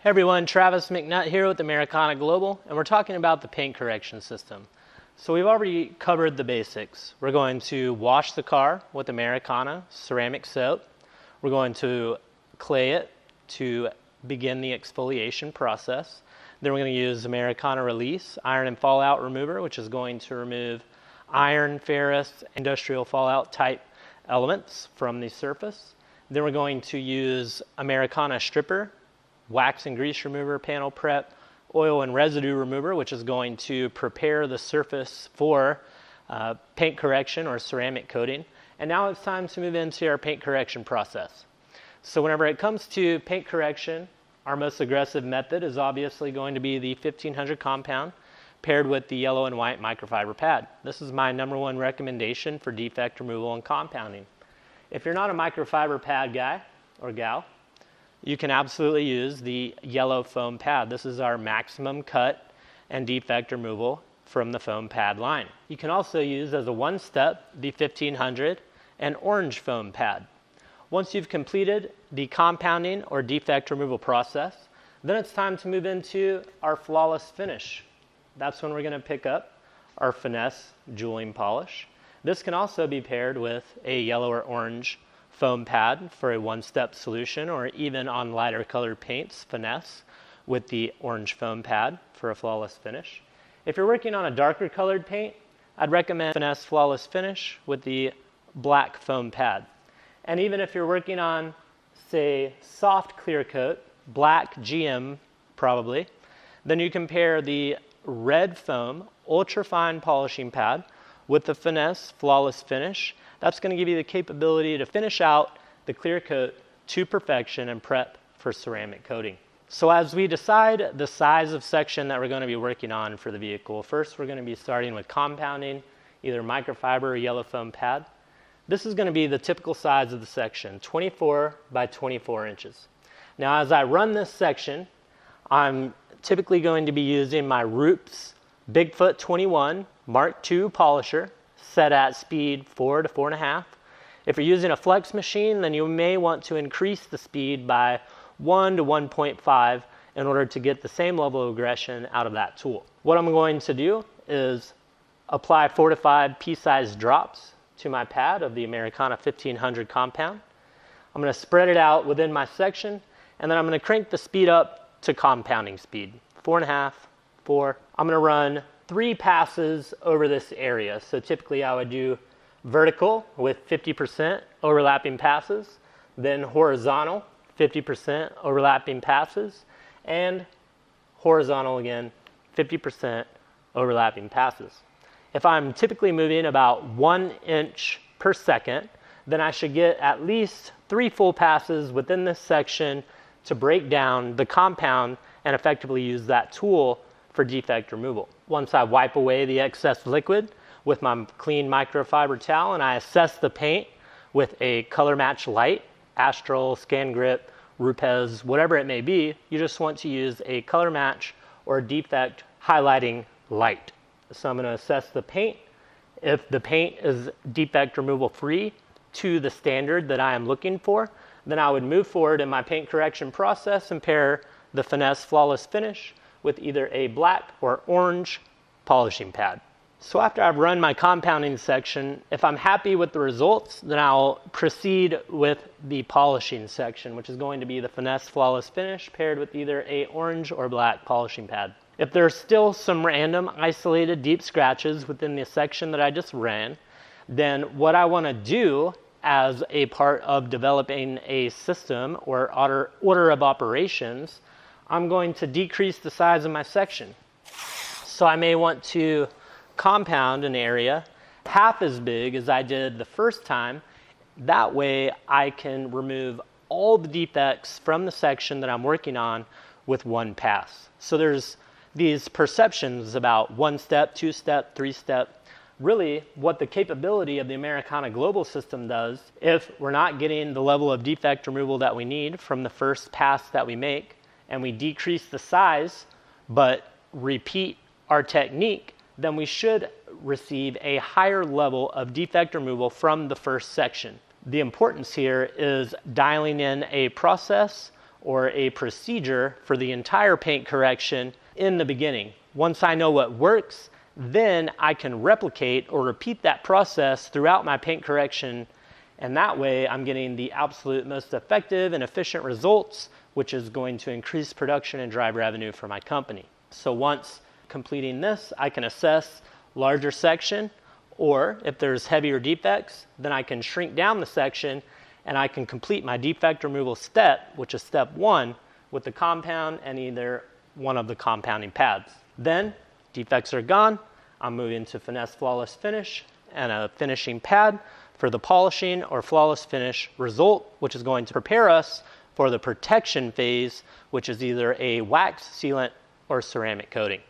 Hey everyone, Travis McNutt here with Americana Global, and we're talking about the paint correction system. So we've already covered the basics. We're going to wash the car with Americana ceramic soap. We're going to clay it to begin the exfoliation process. Then we're going to use Americana Release iron and fallout remover, which is going to remove iron, ferrous, industrial fallout type elements from the surface. Then we're going to use Americana Stripper, wax and grease remover, panel prep, oil and residue remover, which is going to prepare the surface for paint correction or ceramic coating. And now it's time to move into our paint correction process. So whenever it comes to paint correction, our most aggressive method is obviously going to be the 1500 compound paired with the yellow and white microfiber pad. This is my #1 recommendation for defect removal and compounding. If you're not a microfiber pad guy or gal, you can absolutely use the yellow foam pad. This is our maximum cut and defect removal from the foam pad line. You can also use as a one-step the 1500 and orange foam pad. Once you've completed the compounding or defect removal process, then it's time to move into our flawless finish. That's when we're going to pick up our finesse jeweling polish. This can also be paired with a yellow or orange foam pad for a one-step solution, or even on lighter colored paints, finesse with the orange foam pad for a flawless finish. If you're working on a darker colored paint, I'd recommend finesse flawless finish with the black foam pad. And even if you're working on, say, soft clear coat, black GM probably, then you can pair the red foam ultra fine polishing pad with the finesse flawless finish. That's going to give you the capability to finish out the clear coat to perfection and prep for ceramic coating. So as we decide the size of section that we're going to be working on for the vehicle, first we're going to be starting with compounding, either microfiber or yellow foam pad. This is going to be the typical size of the section, 24 by 24 inches. Now as I run this section, I'm typically going to be using my Roops Bigfoot 21 Mark II polisher, set at speed 4 to 4.5. If you're using a flex machine, then you may want to increase the speed by 1 to 1.5 in order to get the same level of aggression out of that tool. What I'm going to do is apply 4 to 5 pea-sized drops to my pad of the Americana 1500 compound. I'm going to spread it out within my section, and then I'm going to crank the speed up to compounding speed, 4.5, 4. I'm going to run 3 passes over this area. So typically I would do vertical with 50% overlapping passes, then horizontal, 50% overlapping passes, and horizontal again, 50% overlapping passes. If I'm typically moving about 1 inch per second, then I should get at least 3 full passes within this section to break down the compound and effectively use that tool for defect removal. Once I wipe away the excess liquid with my clean microfiber towel and I assess the paint with a color match light, Astral, Scan Grip, Rupes, whatever it may be, you just want to use a color match or defect highlighting light. So I'm going to assess the paint. If the paint is defect removal free to the standard that I am looking for, then I would move forward in my paint correction process and pair the finesse flawless finish with either a black or orange polishing pad. So after I've run my compounding section, if I'm happy with the results, then I'll proceed with the polishing section, which is going to be the finesse flawless finish paired with either a orange or black polishing pad. If there's still some random isolated deep scratches within the section that I just ran, then what I want to do as a part of developing a system or order of operations, I'm going to decrease the size of my section. So I may want to compound an area half as big as I did the first time. That way I can remove all the defects from the section that I'm working on with one pass. So there's these perceptions about 1-step, 2-step, 3-step. Really what the capability of the Americana Global system does, if we're not getting the level of defect removal that we need from the first pass that we make, and we decrease the size but repeat our technique, then we should receive a higher level of defect removal from the first section. The importance here is dialing in a process or a procedure for the entire paint correction in the beginning. Once I know what works, then I can replicate or repeat that process throughout my paint correction, and that way I'm getting the absolute most effective and efficient results, which is going to increase production and drive revenue for my company. So once completing this, I can assess larger section, or if there's heavier defects, then I can shrink down the section and I can complete my defect removal step, which is step 1, with the compound and either one of the compounding pads. Then defects are gone, I'm moving to finesse flawless finish and a finishing pad for the polishing or flawless finish result, which is going to prepare us for the protection phase, which is either a wax, sealant, or ceramic coating.